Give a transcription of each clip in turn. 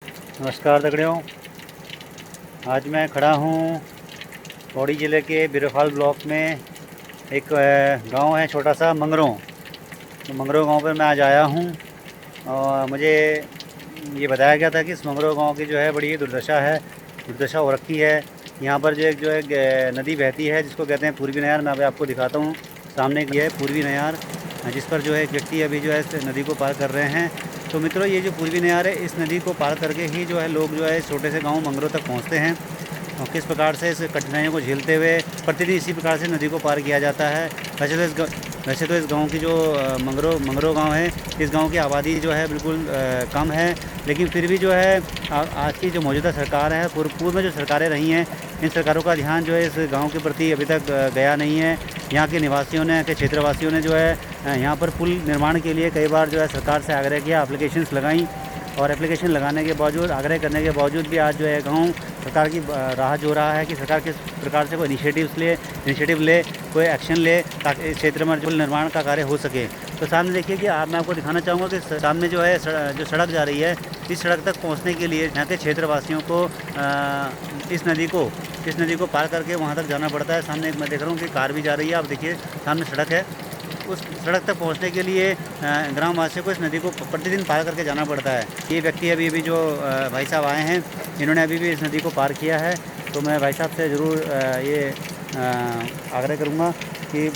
नमस्कार दगड़ियों। आज मैं खड़ा हूँ पौड़ी ज़िले के बिरोफाल ब्लॉक में। एक गांव है छोटा सा मंगरों। तो मंगरों गांव पर मैं आज आया हूँ और मुझे ये बताया गया था कि इस मंगरों गांव की जो है बड़ी दुर्दशा हो रखी है। यहाँ पर जो एक नदी बहती है जिसको कहते हैं पूर्वी नयार। मैं अभी आपको दिखाता हूँ, सामने ये है पूर्वी नयार, जिस पर जो है एक व्यक्ति अभी जो है इस नदी को पार कर रहे हैं। तो मित्रों, ये जो पूर्वी नयार है, इस नदी को पार करके ही जो है लोग जो है इस छोटे से गांव मंगरों तक पहुंचते हैं। और किस प्रकार से इस कठिनाइयों को झेलते हुए प्रतिदिन इसी प्रकार से नदी को पार किया जाता है। वैसे तो इस गांव की जो मंगरों गांव है, इस गांव की आबादी जो है बिल्कुल कम है, लेकिन फिर भी जो है आज की जो मौजूदा सरकार है, पूर्व में जो सरकारें रही हैं, इन सरकारों का ध्यान जो है इस गांव के प्रति अभी तक गया नहीं है। यहाँ के निवासियों ने, के क्षेत्रवासियों ने जो है यहाँ पर पुल निर्माण के लिए कई बार जो है सरकार से आग्रह किया, एप्लीकेशंस लगाई, और एप्लीकेशन लगाने के बावजूद, आग्रह करने के बावजूद भी आज जो है गाँव सरकार की राह जो रहा है कि सरकार किस प्रकार से कोई इनिशिएटिव ले, कोई एक्शन ले, ताकि इस क्षेत्र में पुल निर्माण का कार्य हो सके। तो सामने देखिए कि मैं आपको दिखाना चाहूँगा कि सामने जो है जो सड़क जा रही है, इस सड़क तक पहुँचने के लिए यहाँ के क्षेत्रवासियों को इस नदी को पार करके वहाँ तक जाना पड़ता है। सामने मैं देख रहा हूँ कि कार भी जा रही है। आप देखिए सामने सड़क है, उस सड़क तक पहुंचने के लिए ग्रामवासियों को इस नदी को प्रतिदिन पार करके जाना पड़ता है। ये व्यक्ति अभी जो भाई साहब आए हैं, इन्होंने अभी भी इस नदी को पार किया है। तो मैं भाई साहब से ज़रूर ये आग्रह करूँगा कि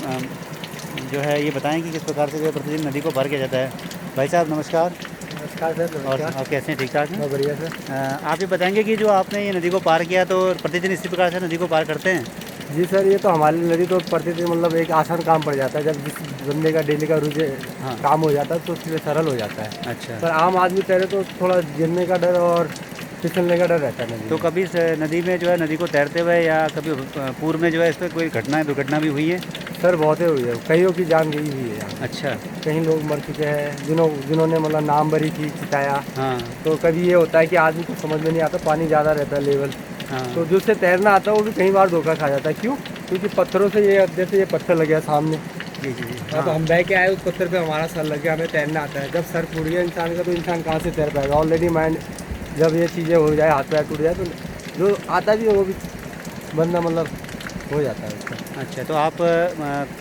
जो है ये बताएं कि किस प्रकार से जो है प्रतिदिन नदी को पार किया जाता है। भाई साहब नमस्कार। नमस्कार सर। और आप कैसे हैं? ठीक ठाक हैं? बहुत बढ़िया सर। आप ये बताएंगे कि जो आपने ये नदी को पार किया, तो प्रतिदिन इसी प्रकार से नदी को पार करते हैं? जी सर, ये तो हमारे लिए तो प्रतिदिन मतलब एक आसान काम पड़ जाता है। जब जिस बंदे का डेली का हाँ। काम हो जाता है तो उसके लिए सरल हो जाता है। अच्छा। पर आम आदमी तैरे तो थोड़ा गिरने का डर और फिसलने का डर रहता है नदी तो में। कभी इस नदी में जो है नदी को तैरते हुए या कभी पूर्व में जो है इस पर कोई दुर्घटना भी हुई है? सर बहुत हुई है, कईयों की जान गई हुई है यहाँ। अच्छा। कई लोग मर चुके हैं जिन्होंने मतलब नाम भरी की चिताया। हाँ। तो कभी ये होता है कि आदमी को समझ में नहीं आता, पानी ज़्यादा रहता है लेवल। हाँ। तो जो उससे तैरना आता है वो भी कई बार धोखा खा जाता है। क्यों? क्योंकि पत्थरों से जैसे ये पत्थर लग गया सामने। जी जी जी। अब हम बह के आए, उस पत्थर पे हमारा सर लग गया, हमें तैरना आता है। जब सर टूट गया इंसान का तो इंसान कहाँ से तैर पाएगा? ऑलरेडी माइंड जब ये चीज़ें हो जाए, हाथ पैर टूट जाए, तो जो आता भी है वो भी बंदा मतलब हो जाता है उसका। अच्छा, तो आप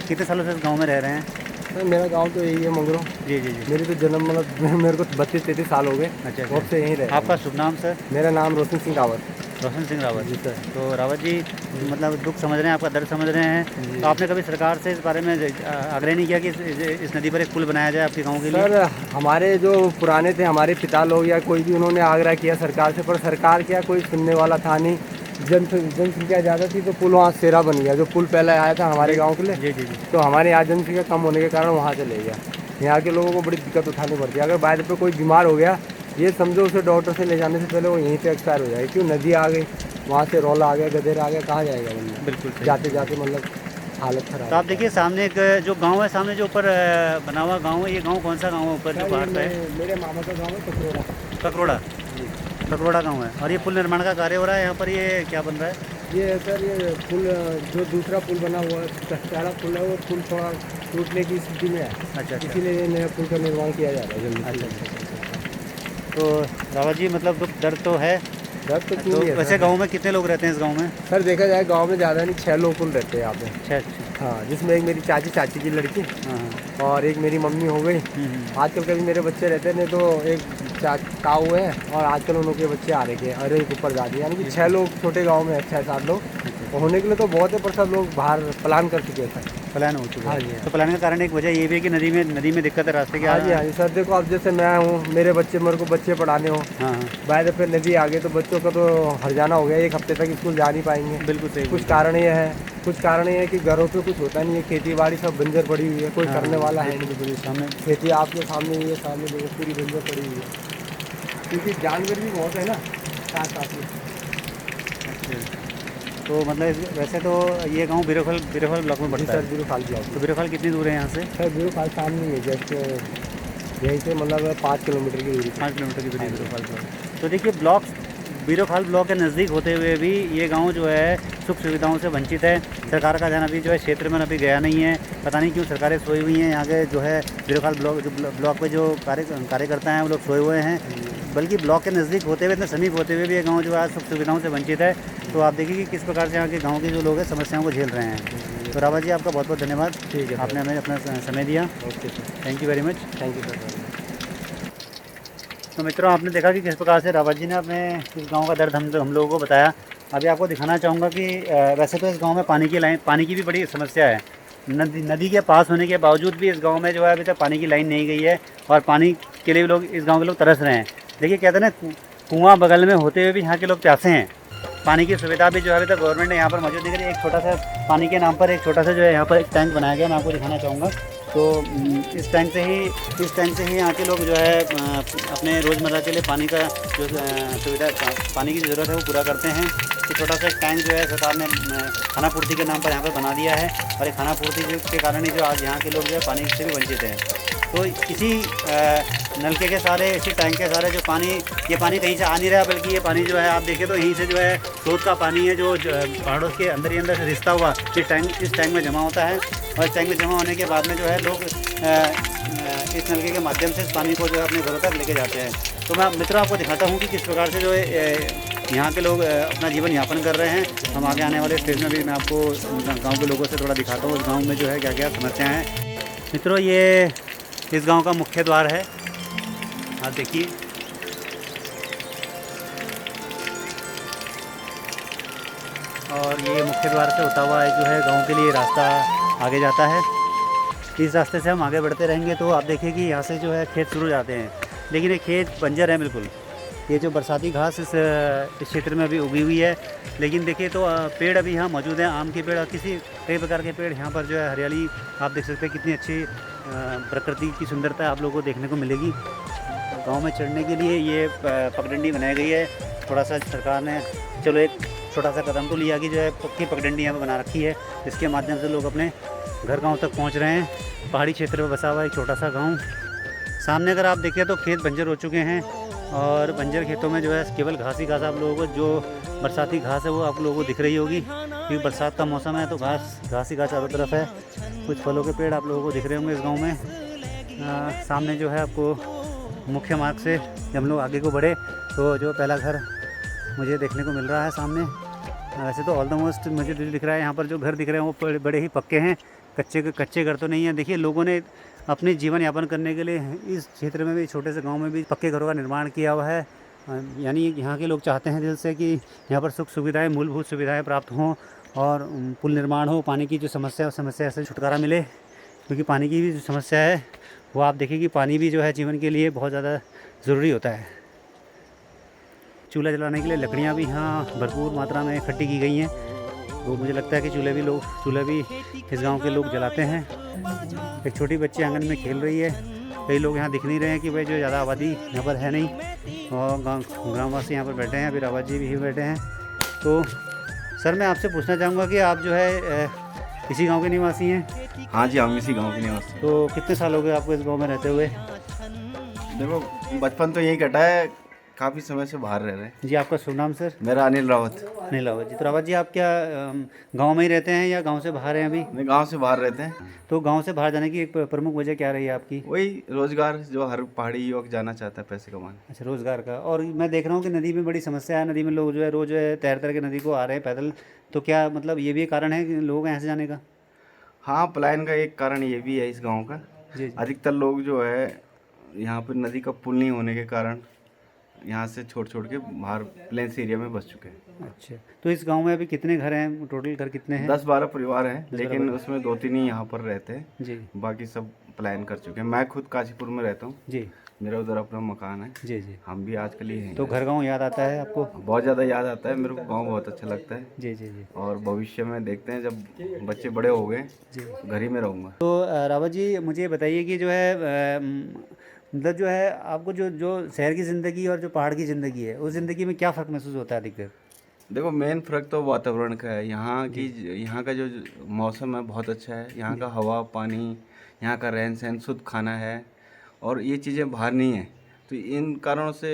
कितने सालों से इस गांव में रह रहे हैं? सर मेरा गांव तो यही है मंगरों। जी जी जी। मेरी तो जन्म मतलब मेरे को 32-33 साल हो गए। अच्छा तब से यहीं रहे। आपका शुभ नाम सर? मेरा नाम रोशन सिंह रावत। रोशन सिंह रावत जी सर। तो रावत जी, मतलब दुख समझ रहे हैं, आपका दर्द समझ रहे हैं। तो आपने कभी सरकार से इस बारे में आग्रह नहीं किया कि इस नदी पर एक पुल बनाया जाए आपके गाँव के लिए? सर हमारे जो पुराने थे, हमारे पिता लोग या कोई भी, उन्होंने आग्रह किया सरकार से, पर सरकार क्या कोई सुनने वाला था नहीं। जनसंख्या ज़्यादा थी तो पुल वहाँ सेरा बन गया। जो पुल पहले आया था हमारे गांव के लिए, जी जी जी। तो हमारे यहाँ जनसंख्या कम होने के कारण वहाँ से ले गया। यहाँ के लोगों को बड़ी दिक्कत उठानी पड़ती है। अगर बाहर पे कोई बीमार हो गया, ये समझो उसे डॉक्टर से ले जाने से पहले वो यहीं पे एक्सपायर हो जाएगी। क्यों? नदी आ गई, वहाँ से रौला आ गया, गधेरा आ गया, कहाँ जाएगा बंदा? बिल्कुल सही। जाते जाते मतलब हालत खराब। तो आप देखिए सामने एक जो गांव है, सामने जो ऊपर बना हुआ गांव है, ये गांव कौन सा गांव है ऊपर जो पहाड़ पे है? मेरे मामा का गाँव है ककरोड़ा। ककरोड़ा। ककरोड़ा गांव है, और ये पुल निर्माण का कार्य हो रहा है यहाँ पर। ये क्या बन रहा है? ये सर ये पुल जो दूसरा पुल बना हुआ है, कच्चा पुल है, वो पुल थोड़ा टूटने की स्थिति में है। अच्छा अच्छा। इसीलिए ये नया पुल का निर्माण किया जा रहा है जल्दी। अच्छा अच्छा। तो रावत जी, मतलब दुख दर्द तो है। दर्द तो तो क्यों नहीं है वैसे सर? गांव में कितने लोग रहते हैं इस गांव में? सर देखा जाए गांव में ज़्यादा नहीं, 6 लोग कुल रहते हैं यहाँ पे। 6? हाँ, जिसमें एक मेरी चाची की लड़की हाँ। और एक मेरी मम्मी हो गई। आजकल कभी मेरे बच्चे रहते नहीं तो एक ताऊ है, और आजकल उनके बच्चे आ रहे हैं, और एक ऊपर दादी, यानी कि 6 लोग छोटे गांव में, 6-7 लोग होने के लिए तो बहुत है, पर सब लोग बाहर प्लान कर चुके हैं सर। प्लान हो चुका हाँ है। जी। तो प्लान का कारण एक वजह ये भी है कि नदी में दिक्कत है रास्ते के। हाँ जी हाँ जी सर। देखो अब जैसे मैं हूँ, मेरे बच्चे पढ़ाने हो, हाँ हाँ। बाद फिर नदी आ गई तो बच्चों का तो हर्जाना हो गया, एक हफ्ते तक स्कूल जा नहीं पाएंगे। बिल्कुल सही। कुछ कारण ये है कि घरों पे कुछ होता नहीं है, खेती बाड़ी सब बंजर पड़ी हुई है, कोई करने वाला है नहीं। सामने खेती आपके सामने ही है, सामने देखो पूरी बंजर पड़ी हुई है, क्योंकि जानवर भी बहुत है ना साथ साथ में। अच्छा। तो मतलब वैसे तो ये गांव बिरोफल ब्लॉक में पड़ता सर है। बिरोफाल ब्लॉक। तो बिरोफल कितनी दूर है यहाँ से? सर बिरोफाल सामने ही है, जैसे यहीं से मतलब 5 किलोमीटर की दूरी। 5 किलोमीटर की दूरी बिरोफल ब्लॉक। तो देखिए, बिरोफाल ब्लॉक के नज़दीक होते हुए भी ये गांव जो है सुख सुविधाओं से वंचित है। सरकार का ध्यान अभी जो है क्षेत्र में अभी गया नहीं है। पता नहीं क्यों सरकारें सोई हुई हैं। यहाँ के जो है बिरखाल ब्लॉक पे जो कार्यकर्ता हैं वो लोग सोए हुए हैं। बल्कि ब्लॉक के नज़दीक होते हुए, इतने समीप होते हुए भी ये गाँव जो है सुख सुविधाओं से वंचित है। तो आप देखिए कि किस प्रकार से यहाँ के गाँव के जो लोग हैं समस्याओं को झेल रहे हैं। तो रावत जी, आपका बहुत बहुत धन्यवाद। ठीक है, आपने हमें अपना समय दिया। Okay sir, thank you very much. Thank you sir. तो मित्रों, आपने देखा कि किस प्रकार से रावत जी ने अपने इस गांव का दर्द हम लोगों को बताया। अभी आपको दिखाना चाहूँगा कि वैसे तो इस गांव में पानी की भी बड़ी समस्या है। नदी के पास होने के बावजूद भी इस गांव में जो है अभी तक पानी की लाइन नहीं गई है और पानी के लिए लोग, इस गांव के लोग तरस रहे हैं। देखिए, कहते हैं ना, कुआं बगल में होते हुए भी यहाँ के लोग प्यासे हैं। पानी की सुविधा भी जो है अभी तक गवर्नमेंट ने यहाँ पर मौजूद नहीं करी। एक छोटा सा पानी के नाम पर एक छोटा सा जो है यहाँ पर एक टैंक बनाया गया, मैं आपको दिखाना चाहूँगा। तो इस टैंक से ही यहाँ के लोग जो है अपने रोज़मर्रा के लिए पानी का जो सुविधा, पानी की ज़रूरत है वो पूरा करते हैं। तो छोटा सा टैंक जो है सरकार ने खाना पूर्ति के नाम पर यहाँ पर बना दिया है और ये खाना पूर्ति के कारण ही जो आज यहाँ के लोग जो है पानी से भी वंचित हैं। तो इसी नलके के सारे, इसी टैंक के सारे जो पानी, ये पानी कहीं से आ नहीं रहा, बल्कि ये पानी जो है आप देखें तो यहीं से जो है स्रोत का पानी है जो पहाड़ों के अंदर ही अंदर से रिश्ता हुआ इस टैंक में जमा होता है। और इस टैंक में जमा होने के बाद में जो है लोग इस नलके के माध्यम से इस पानी को जो है अपने घरों तक लेके जाते हैं। तो मैं मित्रों आपको दिखाता हूँ कि किस प्रकार से जो है यहाँ के लोग अपना जीवन यापन कर रहे हैं। हम आगे आने वाले स्टेज में भी मैं आपको गाँव के लोगों से थोड़ा दिखाता हूँ उस गाँव में जो है क्या क्या समस्याएँ हैं। मित्रों, ये इस गांव का मुख्य द्वार है, आप देखिए। और ये मुख्य द्वार से होता हुआ जो है गांव के लिए रास्ता आगे जाता है। इस रास्ते से हम आगे बढ़ते रहेंगे तो आप देखिए कि यहाँ से जो है खेत शुरू हो जाते हैं, लेकिन ये खेत बंजर है बिल्कुल। ये जो बरसाती घास इस क्षेत्र में अभी उगी हुई है, लेकिन देखिए तो पेड़ अभी यहाँ मौजूद हैं, आम के पेड़ और कई प्रकार के पेड़। यहाँ पर जो है हरियाली आप देख सकते हैं, कितनी अच्छी प्रकृति की सुंदरता आप लोगों को देखने को मिलेगी। गांव में चढ़ने के लिए ये पगडंडी बनाई गई है। थोड़ा सा सरकार ने चलो एक छोटा सा कदम तो लिया कि जो है पक्की पगडंडी यहाँ पर बना रखी है, जिसके माध्यम से लोग अपने घर गाँव तक पहुँच रहे हैं। पहाड़ी क्षेत्र में बसा हुआ एक छोटा सा गाँव। सामने अगर आप देखें तो खेत बंजर हो चुके हैं और बंजर खेतों में जो है केवल घास ही घास आप लोगों को, जो बरसाती घास है वो आप लोगों को दिख रही होगी, क्योंकि बरसात का मौसम है तो घास ही घास चारों तरफ है। कुछ फलों के पेड़ आप लोगों को दिख रहे होंगे इस गांव में। सामने जो है आपको मुख्य मार्ग से जब हम लोग आगे को बढ़े तो जो पहला घर मुझे देखने को मिल रहा है सामने। वैसे तो ऑलमोस्ट मुझे दिख रहा है यहाँ पर जो घर दिख रहे हैं वो बड़े ही पक्के हैं, कच्चे घर तो नहीं हैं। देखिए, लोगों ने अपने जीवन यापन करने के लिए इस क्षेत्र में भी, छोटे से गांव में भी पक्के घरों का निर्माण किया हुआ है। यानी यहाँ के लोग चाहते हैं दिल से कि यहाँ पर सुख सुविधाएं, मूलभूत सुविधाएं प्राप्त हों और पुल निर्माण हो, पानी की जो समस्या से छुटकारा मिले। क्योंकि पानी की भी जो समस्या है वो आप देखिए कि पानी भी जो है जीवन के लिए बहुत ज़्यादा ज़रूरी होता है। चूल्हा जलाने के लिए लकड़ियाँ भी यहाँ भरपूर मात्रा में इकट्ठी की गई हैं। तो मुझे लगता है कि चूल्हे भी इस गांव के लोग जलाते हैं। एक छोटी बच्ची आंगन में खेल रही है। कई लोग यहाँ दिख नहीं रहे हैं कि भाई जो ज़्यादा आबादी यहाँ पर है नहीं और ग्रामवासी यहाँ पर बैठे हैं। अभी रावत जी भी बैठे हैं। तो सर, मैं आपसे पूछना चाहूँगा कि आप जो है इसी गांव के निवासी हैं? हाँ जी, हम इसी गांव के निवासी। तो कितने साल हो गए आपको इस गांव में रहते हुए? देखो, बचपन तो यहीं कटा है, काफ़ी समय से बाहर रह रहे हैं। जी, आपका शुभ नाम सर? मेरा अनिल रावत। अनिल रावत जी। तो रावत जी, आप क्या गांव में ही रहते हैं या गांव से बाहर हैं अभी? मैं गांव से बाहर रहते हैं। तो गांव से बाहर जाने की एक प्रमुख वजह क्या रही है आपकी? वही रोजगार, जो हर पहाड़ी युवक जाना चाहता है पैसे कमाने। अच्छा, रोज़गार का। और मैं देख रहा हूँ कि नदी में बड़ी समस्या है। नदी में लोग जो है रोज़ तैर के नदी को आ रहे हैं पैदल। तो क्या मतलब ये भी एक कारण है कि लोग यहाँ से जाने का? हाँ, पलायन का एक कारण ये भी है इस गाँव का। जी। अधिकतर लोग जो है यहाँ पर नदी का पुल नहीं होने के कारण यहाँ से छोड़ के बाहर प्लेन्स एरिया में बस चुके हैं। अच्छा, तो इस गांव में अभी कितने घर हैं? टोटल घर कितने हैं? 10-12 परिवार हैं, लेकिन उसमें 2-3 ही यहाँ पर रहते हैं जी। बाकी सब पलायन कर चुके हैं। मैं खुद काशीपुर में रहता हूँ जी। मेरा उधर अपना मकान है। जी जी। हम भी आजकल ही हैं। तो घर गांव याद आता है आपको? बहुत ज़्यादा याद आता है मेरे को। गांव बहुत अच्छा लगता है। जी जी जी। और भविष्य में देखते हैं जब बच्चे बड़े हो गए जी, घर ही में रहूँगा। तो रावत जी, मुझे बताइए कि जो है मतलब जो है आपको जो शहर की ज़िंदगी और जो पहाड़ की ज़िंदगी है, उस ज़िंदगी में क्या फ़र्क महसूस होता है अधिकतर? देखो, मेन फ़र्क तो वातावरण का है। यहाँ का जो मौसम है बहुत अच्छा है। यहाँ का हवा पानी, यहाँ का रहन सहन, शुद्ध खाना है और ये चीज़ें बाहर नहीं है। तो इन कारणों से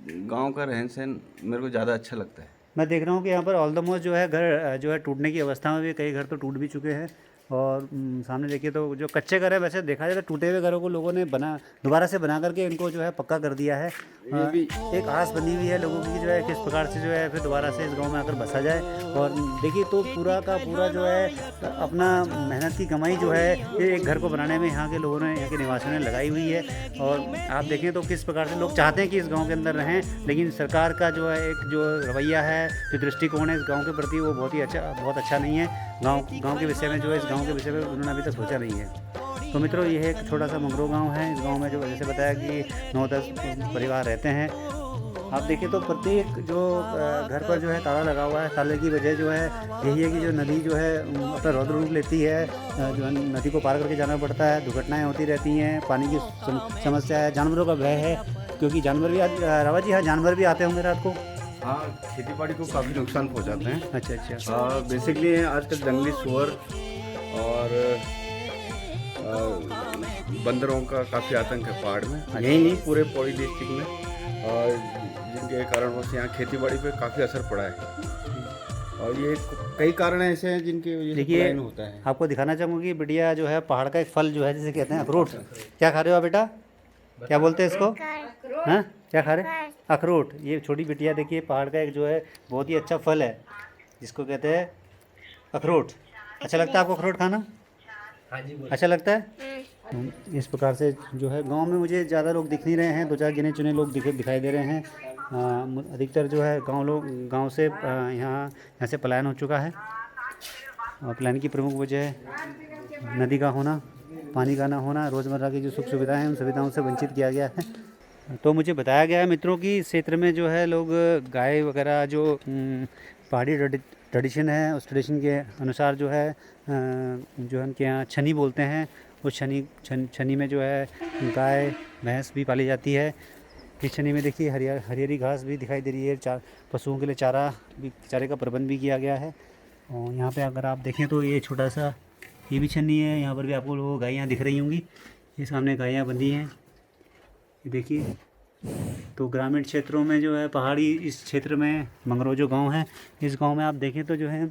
गांव का रहन सहन मेरे को ज़्यादा अच्छा लगता है। मैं देख रहा हूँ कि यहाँ पर ऑलमोस्ट जो है घर जो है टूटने की अवस्था में भी, कई घर तो टूट भी चुके हैं। और सामने देखिए तो जो कच्चे घर है, वैसे देखा जाए तो टूटे हुए घरों को लोगों ने दोबारा से बना करके इनको जो है पक्का कर दिया है। एक आस बनी हुई है लोगों की जो है किस प्रकार से जो है फिर दोबारा से इस गांव में आकर बसा जाए। और देखिए तो पूरा का पूरा जो है अपना मेहनत की कमाई जो है ये एक घर को बनाने में यहाँ के लोगों ने, यहाँ के निवासियों ने लगाई हुई है। और आप देखें तो किस प्रकार से लोग चाहते हैं कि इस गाँव के अंदर रहें, लेकिन सरकार का जो है एक जो रवैया है, जो दृष्टिकोण है इस गाँव के प्रति, वो बहुत अच्छा नहीं है। गांव के विषय में जो है, इस गांव के विषय में उन्होंने अभी तक सोचा नहीं है। तो मित्रों, ये एक छोटा सा मंगरो गांव है। इस गांव में जो जैसे बताया कि 9-10 परिवार रहते हैं। आप देखिए तो प्रत्येक जो घर पर जो है ताला लगा हुआ है। ताले की वजह जो है यही है कि जो नदी जो है अपना रौद्र रूप लेती है, जो है नदी को पार करके जाना पड़ता है, दुर्घटनाएँ होती रहती हैं, पानी की समस्या है, जानवरों का भय है, क्योंकि जानवर भी रावत जी, हाँ जानवर भी आते होंगे रात को। हाँ, खेती बाड़ी को काफ़ी नुकसान पहुंचाते हैं। अच्छा। बेसिकली आजकल जंगली सुअर और बंदरों का काफ़ी आतंक है पहाड़ में, यही नहीं पूरे पौड़ी डिस्ट्रिक्ट में, और जिनके कारणवश यहाँ खेती बाड़ी पे काफ़ी असर पड़ा है। और ये कई कारण ऐसे हैं जिनकी वजह से पलायन होता है। आपको दिखाना चाहूँगी कि बिटिया जो है पहाड़ का एक फल जो है जिसे कहते हैं अखरोट। क्या खा रहे हो आप बेटा? क्या बोलते हैं इसको? हाँ, क्या खा रहे? अखरोट। ये छोटी बिटिया देखिए पहाड़ का एक जो है बहुत ही अच्छा फल है जिसको कहते हैं अखरोट। अच्छा लगता है आपको अखरोट खाना? हाँ जी, अच्छा लगता है। इस प्रकार से जो है गांव में मुझे ज़्यादा लोग दिख नहीं रहे हैं, 2-4 गिने चुने लोग दिखाई दे रहे हैं। अधिकतर जो है गांव से यहाँ से पलायन हो चुका है। और पलायन की प्रमुख वजह है नदी का होना, पानी का ना होना, रोज़मर्रा की जो सुख सुविधाएं हैं उन सुविधाओं से वंचित किया गया है। तो मुझे बताया गया है मित्रों की इस क्षेत्र में जो है लोग गाय वगैरह जो पहाड़ी ट्रेडिशन है, उस ट्रेडिशन के अनुसार जो है जो उनके यहाँ छनी बोलते हैं, उस छनी में जो है गाय भैंस भी पाली जाती है। इस छनी में देखिए हरी घास भी दिखाई दे रही है। पशुओं के लिए चारे का प्रबंध भी किया गया है। और यहाँ पे अगर आप देखें तो ये छोटा सा ये भी छन्नी है। यहाँ पर भी आपको वो गायें दिख रही होंगी, ये सामने गायें बंधी हैं, ये देखिए। तो ग्रामीण क्षेत्रों में जो है पहाड़ी इस क्षेत्र में मंगरो जो गांव है, इस गांव में आप देखें तो जो है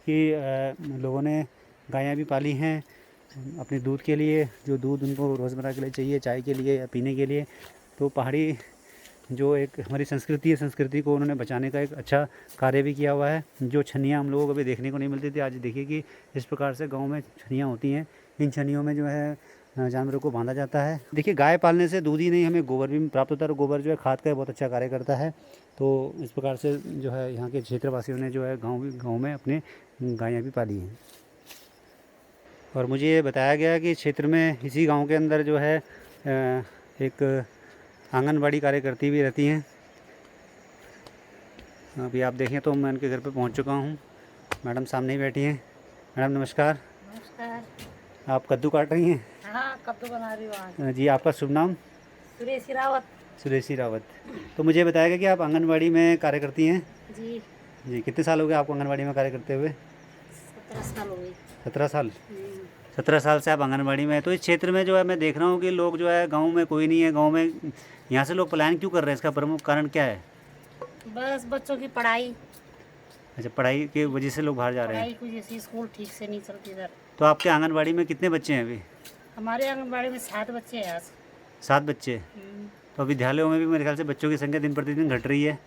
कि लोगों ने गायें भी पाली हैं अपने दूध के लिए, जो दूध उनको रोज़मर्रा के लिए चाहिए, चाय के लिए या पीने के लिए। तो पहाड़ी जो एक हमारी संस्कृति है, संस्कृति को उन्होंने बचाने का एक अच्छा कार्य भी किया हुआ है। जो छनियाँ हम लोगों को कभी देखने को नहीं मिलती थी, आज देखिए कि इस प्रकार से गांव में छनियाँ होती हैं। इन छनियों में जो है जानवरों को बांधा जाता है। देखिए गाय पालने से दूध ही नहीं, हमें गोबर भी प्राप्त होता है। गोबर जो है खाद का बहुत अच्छा कार्य करता है। तो इस प्रकार से जो है यहाँ के क्षेत्रवासियों ने जो है गाँव में अपने गायें भी पाली हैं। और मुझे ये बताया गया कि क्षेत्र में इसी गाँव के अंदर जो है एक आंगनबाड़ी कार्यकर्ती भी रहती हैं। अभी आप देखें तो मैं उनके घर पे पहुंच चुका हूं। मैडम सामने ही बैठी हैं। मैडम नमस्कार। नमस्कार। आप कद्दू काट रही हैं? हाँ, कद्दू बना रही हूँ आज। जी, आपका शुभ नाम? सुरेशी रावत। सुरेशी रावत। तो मुझे बताया गया कि आप आंगनबाड़ी में कार्य करती हैं। जी। जी, कितने साल हो गए आपको आंगनबाड़ी में कार्य करते हुए? 17 साल हो गई। 17 साल। 17 साल से आप आंगनबाड़ी में है। तो इस क्षेत्र में जो है मैं देख रहा हूँ कि लोग जो है गाँव में कोई नहीं है। गाँव में यहाँ से लोग पलायन क्यों कर रहे हैं, इसका प्रमुख कारण क्या है? बस बच्चों की पढ़ाई। अच्छा, पढ़ाई की वजह से लोग बाहर जा रहे हैं। पढ़ाई की वजह से स्कूल ठीक से नहीं चलती इधर। तो आपके आंगनबाड़ी में कितने बच्चे हैं अभी? हमारे आंगनबाड़ी में 7 बच्चे हैं आज। 7 बच्चे। तो विद्यालयों में भी मेरे ख्याल से बच्चों की संख्या दिन प्रतिदिन घट रही है।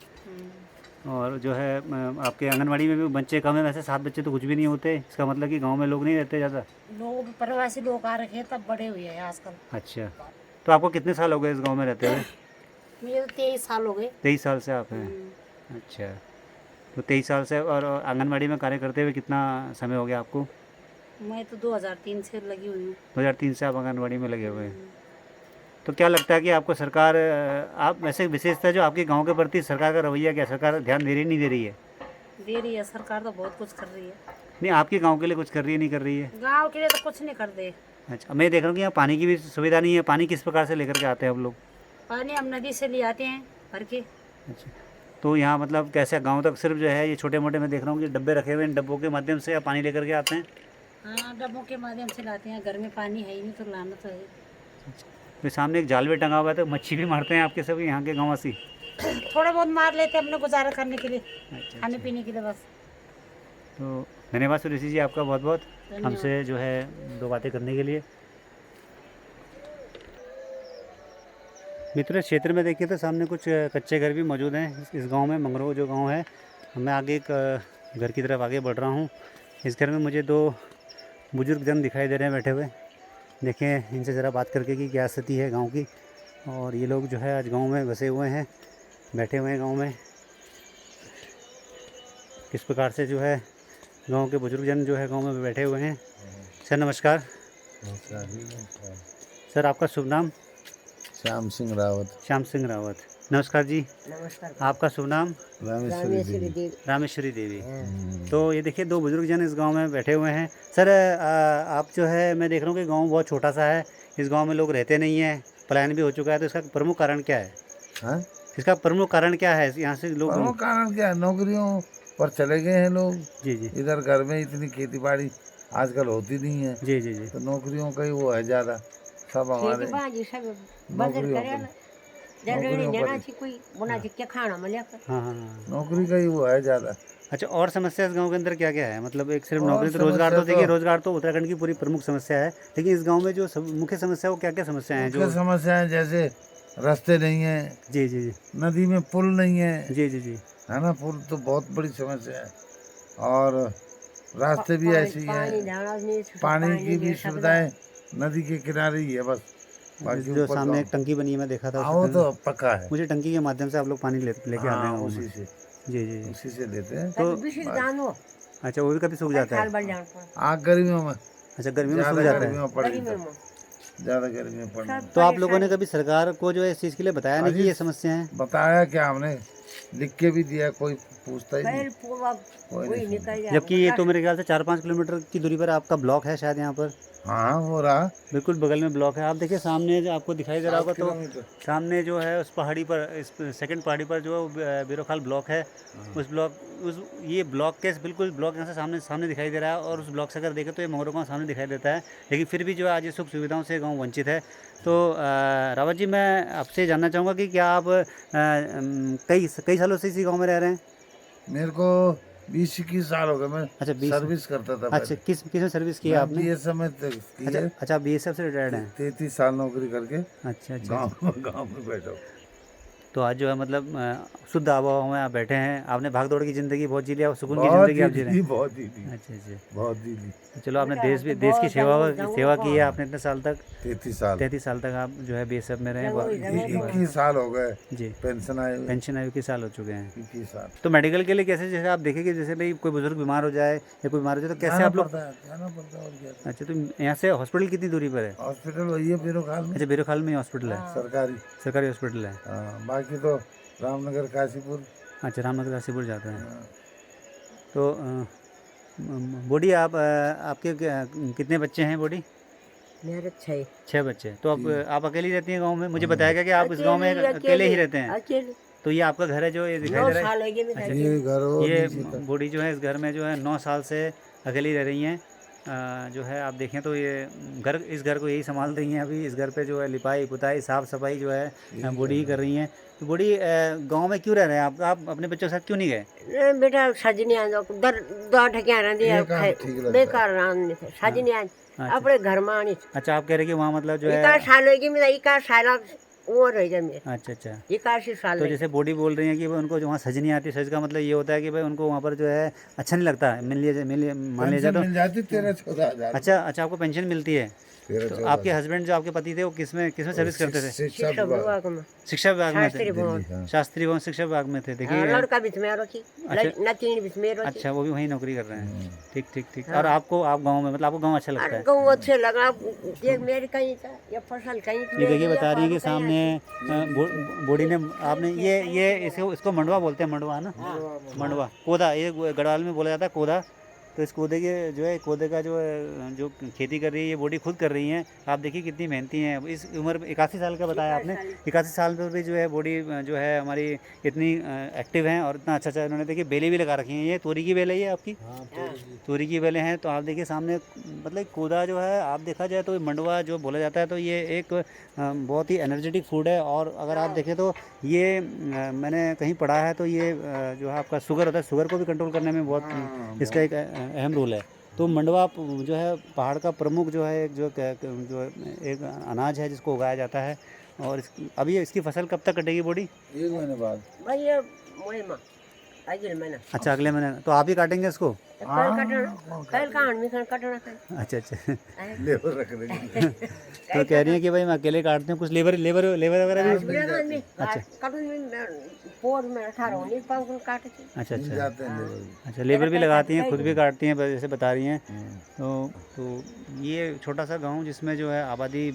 और जो है आपके आंगनबाड़ी में भी बच्चे कम है। वैसे 7 बच्चे तो कुछ भी नहीं होते। इसका मतलब कि गांव में लोग नहीं रहते ज़्यादा। लोग प्रवासी लोग आ रखे हैं, तब बड़े हुए हैं आजकल। अच्छा, तो आपको कितने साल हो गए इस गांव में रहते हुए? मेरे तो 23 साल हो गए। 23 साल से आप हैं? अच्छा, तो 23 साल से। और आंगनबाड़ी में कार्य करते हुए कितना समय हो गया आपको? मैं तो 2003 से लगी हुई हूँ। 2003 से आप आंगनबाड़ी में लगे हुए हैं। तो क्या लगता है कि आपको सरकार, आप वैसे विशेषता जो आपके गांव के प्रति सरकार का रवैया क्या, सरकार ध्यान दे रही नहीं दे रही है? दे रही है सरकार, तो बहुत कुछ कर रही है। नहीं, आपके गांव के लिए कुछ कर रही है, नहीं कर रही है? गांव के लिए तो कुछ नहीं कर दे। अच्छा, मैं देख रहा हूँ कि यहाँ पानी की भी सुविधा नहीं है। पानी किस प्रकार से लेकर के आते हैं आप लोग? पानी हम नदी से ले आते हैं भर के। अच्छा, तो यहाँ मतलब कैसे गांव तक सिर्फ जो है ये छोटे मोटे मैं देख रहा हूँ कि डब्बे रखे हुए हैं, डब्बों के माध्यम से आप पानी लेकर के आते हैं? हाँ, डब्बों के माध्यम से लाते हैं। घर में पानी है ही नहीं तो लाना तो है। तो सामने एक जाल भी टंगा हुआ है, तो मच्छी भी मारते हैं आपके सभी यहाँ के गाँववासी? थोड़ा बहुत मार लेते हैं अपने गुजारा करने के लिए, अच्छा, खाने पीने के लिए बस। तो धन्यवाद सुरेशी जी आपका बहुत बहुत हमसे जो है दो बातें करने के लिए। मित्रों, इस क्षेत्र में देखिए तो सामने कुछ कच्चे घर भी मौजूद हैं इस गांव में। मंगरो जो गांव है, मैं आगे एक घर की तरफ आगे बढ़ रहा हूं। इस घर में मुझे दो बुजुर्ग जन दिखाई दे रहे हैं बैठे हुए। देखें इनसे ज़रा बात करके कि क्या स्थिति है गांव की। और ये लोग जो है आज गांव में बसे हुए हैं, बैठे हुए हैं गांव में। किस प्रकार से जो है गांव के बुजुर्ग जन जो है गांव में बैठे हुए हैं। सर नमस्कार। सर आपका शुभ नाम? श्याम सिंह रावत। श्याम सिंह रावत। नमस्कार जी। नमस्कार। आपका शुभ नाम? रामेश्वरी देवी। रामेश्वरी देवी। तो ये देखिए दो बुजुर्ग जन इस गांव में बैठे हुए हैं। सर आप जो है मैं देख रहा हूँ कि गांव बहुत छोटा सा है, इस गांव में लोग रहते नहीं हैं, पलायन भी हो चुका है, तो इसका प्रमुख कारण क्या है? हाँ? इसका प्रमुख कारण क्या है? यहाँ से लोग प्रमुख कारण क्या है? नौकरियों पर चले गए हैं लोग। जी जी इधर घर में इतनी खेती बाड़ी आजकल होती नहीं है, जी जी जी तो नौकरियों का ही वो है ज्यादा। सब हमारे नौकरियों पर हाँ हाँ हाँ। नौकरी का ही वो है ज्यादा। अच्छा, और समस्या इस गांव के अंदर क्या क्या है? मतलब एक सिर्फ और नौकरी तो रोजगार तो समस्या देखिए, तो- रोजगार तो उत्तराखंड की पूरी प्रमुख समस्या है, लेकिन इस गांव में जो मुख्य समस्या वो क्या क्या समस्याएं हैं मुख्य जो? समस्याएं जैसे रास्ते नहीं है, जी जी जी नदी में पुल नहीं है, जी जी जी है ना। पुल तो बहुत बड़ी समस्या है, और रास्ते भी ऐसे ही हैं। पानी की भी सुविधाएं नदी के किनारे ही है बस। बाकी जो ऊपर सामने गाँव। एक टंकी बनी है मैं देखा था हाँ, वो उसमें। तो पक्का है। मुझे टंकी के माध्यम से आप लोग पानी लेके आ रहे हाँ, हैं गाँव उसी में। से जी जी जी। उसी से लेते हैं। तो अच्छा, वो भी कभी सूख जाता है? आग गर्मियों में अच्छा, गर्मी में ज्यादा सूख जाता है। गर्मियों पड़ेगी तो। ज्यादा गर्मियों पड़ने तो आप लोगों ने कभी सरकार को जो है इस चीज़ के लिए बताया नहीं कि अजी, ये समस्या है? बताया क्या हमने, लिख के भी दिया, कोई पूछता ही नहीं, कोई नहीं सुनता। जबकि ये तो मेरे ख्याल से 4-5 किलोमीटर की दूरी पर आपका ब्लॉक है शायद यहाँ पर। हाँ, वो रहा बिल्कुल बगल में ब्लॉक है। आप देखिए सामने जो आपको दिखाई दे रहा होगा, 7 तो किलोमीटर। सामने जो है उस पहाड़ी पर, इस सेकंड पहाड़ी पर जो बिरोखाल ब्लॉक है, उस ब्लॉक उस ये ब्लॉक के बिल्कुल ब्लॉक यहाँ से सामने सामने दिखाई दे रहा है। और उस ब्लॉक से अगर देखें तो ये मंगरो गाँव सामने दिखाई देता है, लेकिन फिर भी जो है आज ये सुख सुविधाओं से गाँव वंचित है। तो रावत जी, मैं आपसे जानना चाहूँगा कि क्या आप कई सालों से इसी गाँव में रह रहे हैं? मेरे को 20-21 साल हो गए। मैं अच्छा, 20 सर्विस करता था। अच्छा, किस में सर्विस की है आपने? BSF में की अच्छा है। अच्छा, BSF से रिटायर्ड हैं? 33 साल नौकरी करके अच्छा अच्छा। गाँव में बैठा हूँ। तो आज जो है मतलब शुद्ध आबोहवा में आप बैठे हैं। आपने भाग दौड़ की ज़िंदगी बहुत जी लिया और सुकून की बहुत ज़िंदगी आप जी रहे हैं। बहुत जी ली, अच्छा अच्छा। बहुत जी ली। तो चलो, आपने देश की सेवा की है आपने इतने साल तक। 33 साल तक आप जो है BSF में रहे हैं। 21 साल हो गए जी। पेंशन आए हुए। पेंशन आयु 21 साल हो चुके हैं। 21 साल। तो मेडिकल के लिए कैसे, जैसे आप देखें कि जैसे भाई कोई बुजुर्ग बीमार हो जाए या कोई बीमार हो जाए तो कैसे आप लोग? जाना पड़ता है और क्या। अच्छा, तो यहाँ से हॉस्पिटल कितनी दूरी पर है? हॉस्पिटल वही है बिरोखाल में, अच्छा, बिरोखाल में हॉस्पिटल है, सरकारी। सरकारी हॉस्पिटल है। हाँ, बाकी तो रामनगर काशीपुर। अच्छा, रामनगर काशीपुर जाता है। हाँ। तो बॉडी आपके कितने बच्चे हैं बॉडी? मेरे 6 6 बच्चे। तो आप अकेली रहती हैं गांव में? मुझे बताया गया कि आप इस गांव में अकेले ही रहते हैं। तो ये आपका घर है जो ये दिखाई दे रहा है? ये घर हो ये बूढ़ी जो है इस घर में जो है 9 साल से अकेली रह रही हैं। जो है आप देखें तो ये इस घर को यही संभाल रही हैं अभी। इस घर पे जो है लिपाई पुताई साफ़ सफाई जो है बूढ़ी ही कर रही हैं। तो बूढ़ी गांव में क्यों रह रहे हैं आप अपने बच्चों के साथ क्यों नहीं गए? बेटा सजनी आ दर दो ठकिया रहंदी ये काम ठीक लगता है। बेकार रान सजनी आ अपने घर में आनी अच्छा, आप कह रहे हैं कि वहाँ मतलब जो इका है। साल होगी मेरा इका साल वो रह जा मेरे अच्छा अच्छा। इका साल तो जैसे बॉडी बोल रही है कि भाई उनको जो वहाँ सज नहीं आती, सज का मतलब ये होता है कि भाई उनको वहाँ पर जो है अच्छा नहीं लगता है। मान लिया जाए पेंशन तो। मिल जाती 13-14 हजार। अच्छा अच्छा, आपको पेंशन मिलती है। 13-14 तो आपके हस्बैंड जो आपके पति थे वो किसमें सर्विस करते थे? शिक्षा विभाग। शिक्षा विभाग में शास्त्री थे। भवन हाँ। शास्त्री भवन शिक्षा विभाग में थे। देखिए लड़का बीच में रखी अच्छा। नतीन बीच में रखी अच्छा, वो भी वहीं नौकरी कर रहे हैं। ठीक ठीक ठीक। और आप गाँव में मतलब आपको गाँव अच्छा लगता है? गाँव अच्छे लगा ये मेरे कहीं था ये फसल कहीं ये देखिए बता रही है कि सामने बूढ़ी ने आपने ये इसको मंडवा बोलते हैं, मंडवा है ना? मंडवा कोदा, ये गढ़वाल में बोला जाता है कोदा। तो इस कोदे के जो है कोदे का जो खेती कर रही है ये बॉडी खुद कर रही हैं। आप देखिए कितनी मेहनती हैं। इस उम्र में 81 साल का बताया आपने, 81 साल पर भी जो है बॉडी जो है हमारी इतनी एक्टिव हैं और इतना अच्छा इन्होंने देखिए बेलें भी लगा रखी हैं। ये तोरी की बेलें है ये आपकी? तोरी की बेलें हैं। तो आप देखिए सामने मतलब कोदा जो है आप देखा जाए तो मंडवा जो बोला जाता है तो ये एक बहुत ही एनर्जेटिक फूड है। और अगर आप देखें तो ये मैंने कहीं पढ़ा है तो ये जो है आपका शुगर होता है, शुगर को भी कंट्रोल करने में बहुत इसका एक अहम रोल है। तो मंडवा जो है पहाड़ का प्रमुख जो है जो एक अनाज है जिसको उगाया जाता है। और अभी इसकी फसल कब तक कटेगी बॉडी? 1 महीने बाद। भाई ये मोए माँ अगले महीना अच्छा अगले महीने। तो आप ही काटेंगे इसको? कल कटना कल कहाँ में कटना कल अच्छा अच्छा। लेबर रख देंगे। तो कह रही है कि भाई मैं अकेले काटते हैं, कुछ लेबर लेबर लेबर वगैरह भी? अच्छा कटन में पोर में 18 होने पाँव को काटे थे। अच्छा अच्छा जाते हैं लेबर भी। अच्छा लेबर भी लगाती हैं, खुद भी काटती हैं जैसे बता रही हैं। तो ये छोटा सा गांव जिसमें जो है आबादी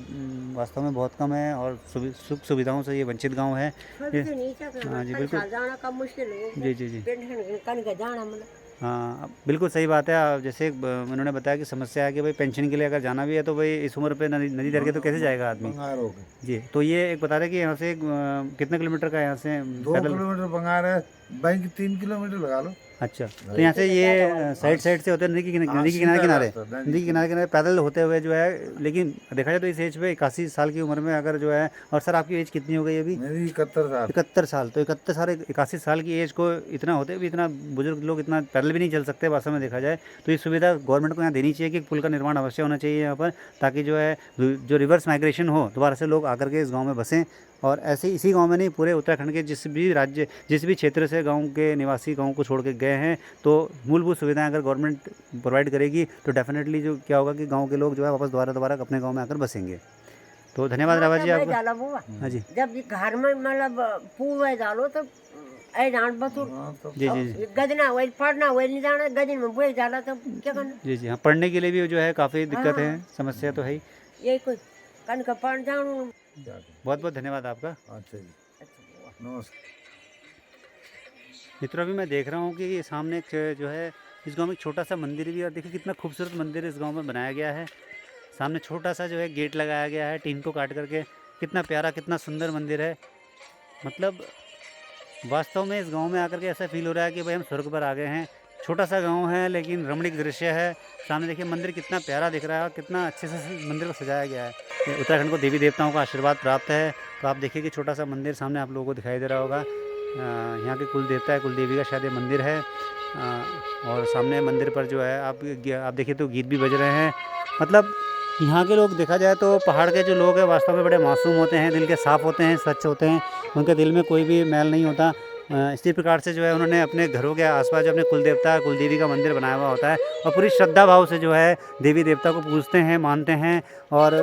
वास्तव में बहुत कम है और सुख सुविधाओं से ये वंचित गांव है। हाँ जी बिल्कुल। जाना कम मुश्किल है। जी जी जी पेंशन कन का जाना मतलब हाँ बिल्कुल सही बात है। जैसे उन्होंने बताया कि समस्या है कि भाई पेंशन के लिए अगर जाना भी है तो भाई इस उम्र पे नदी तैर के तो कैसे जाएगा आदमी? बंगार हो गए। जी तो ये एक बता रहे कि यहाँ से कितने किलोमीटर का है यहाँ से 2 पैदल? किलोमीटर बंगार है, बैंक 3 किलोमीटर लगा लो। अच्छा तो यहाँ से ये साइड से होते हैं नदी के किनारे किनारे नदी के किनारे पैदल होते हुए जो है। लेकिन देखा जाए तो इस एज पे 81 साल की उम्र में अगर जो है, और सर आपकी एज कितनी हो गई अभी? मेरी 71 साल। 71 साल। तो 71 साल 81 साल की एज को इतना होते भी इतना बुजुर्ग लोग इतना पैदल भी नहीं चल सकते वास्तव में देखा जाए तो ये सुविधा गवर्नमेंट को यहाँ देनी चाहिए कि पुल का निर्माण अवश्य होना चाहिए यहाँ पर, ताकि जो है जो रिवर्स माइग्रेशन हो दोबारा से लोग आकर के इस गाँव में बसें। और ऐसे इसी गांव में नहीं पूरे उत्तराखंड के जिस भी क्षेत्र से गांव के निवासी गांव को छोड़ के गए हैं तो मूलभूत सुविधाएं अगर गवर्नमेंट प्रोवाइड करेगी तो डेफिनेटली जो क्या होगा कि गांव के लोग जो है वापस दोबारा अपने गांव में आकर बसेंगे। तो धन्यवाद रावत जी आपका। हाँ जी जब घर में मतलब पूरा डालो तो ऐ जान बसुर जी जी जी गदना वही पढ़ना वही नहीं जाना गदन में बुए जाला तो क्या करना? जी जी हाँ पढ़ने के लिए भी जो है काफ़ी दिक्कत है, समस्या तो है ही। यही कोई कन का पढ़ जाऊँ। बहुत बहुत धन्यवाद आपका। अच्छा जी नमस्कार। मित्रों अभी मैं देख रहा हूँ कि सामने एक जो है इस गांव में एक छोटा सा मंदिर भी है। और देखिए कितना खूबसूरत मंदिर इस गांव में बनाया गया है। सामने छोटा सा जो है गेट लगाया गया है टीन को काट करके। कितना प्यारा कितना सुंदर मंदिर है। मतलब वास्तव में इस गांव में आकर के ऐसा फील हो रहा है कि भाई हम स्वर्ग पर आ गए हैं। छोटा सा गांव है लेकिन रमणीक दृश्य है। सामने देखिए मंदिर कितना प्यारा दिख रहा है और कितना अच्छे से मंदिर को सजाया गया है। उत्तराखंड को देवी देवताओं का आशीर्वाद प्राप्त है। तो आप देखिए कि छोटा सा मंदिर सामने आप लोगों को दिखाई दे रहा होगा। यहाँ के कुल देवता है, कुल देवी का शायद ये मंदिर है। और सामने मंदिर पर जो है आप देखिए तो गीत भी बज रहे हैं। मतलब यहाँ के लोग देखा जाए तो पहाड़ के जो लोग हैं वास्तव में बड़े मासूम होते हैं, दिल के साफ़ होते हैं, स्वच्छ होते हैं। उनके दिल में कोई भी मैल नहीं होता। इसी प्रकार से जो है उन्होंने अपने घरों के आसपास जो अपने कुल देवता कुल देवी का मंदिर बनाया हुआ होता है और पूरी श्रद्धा भाव से जो है देवी देवता को पूजते हैं, मानते हैं और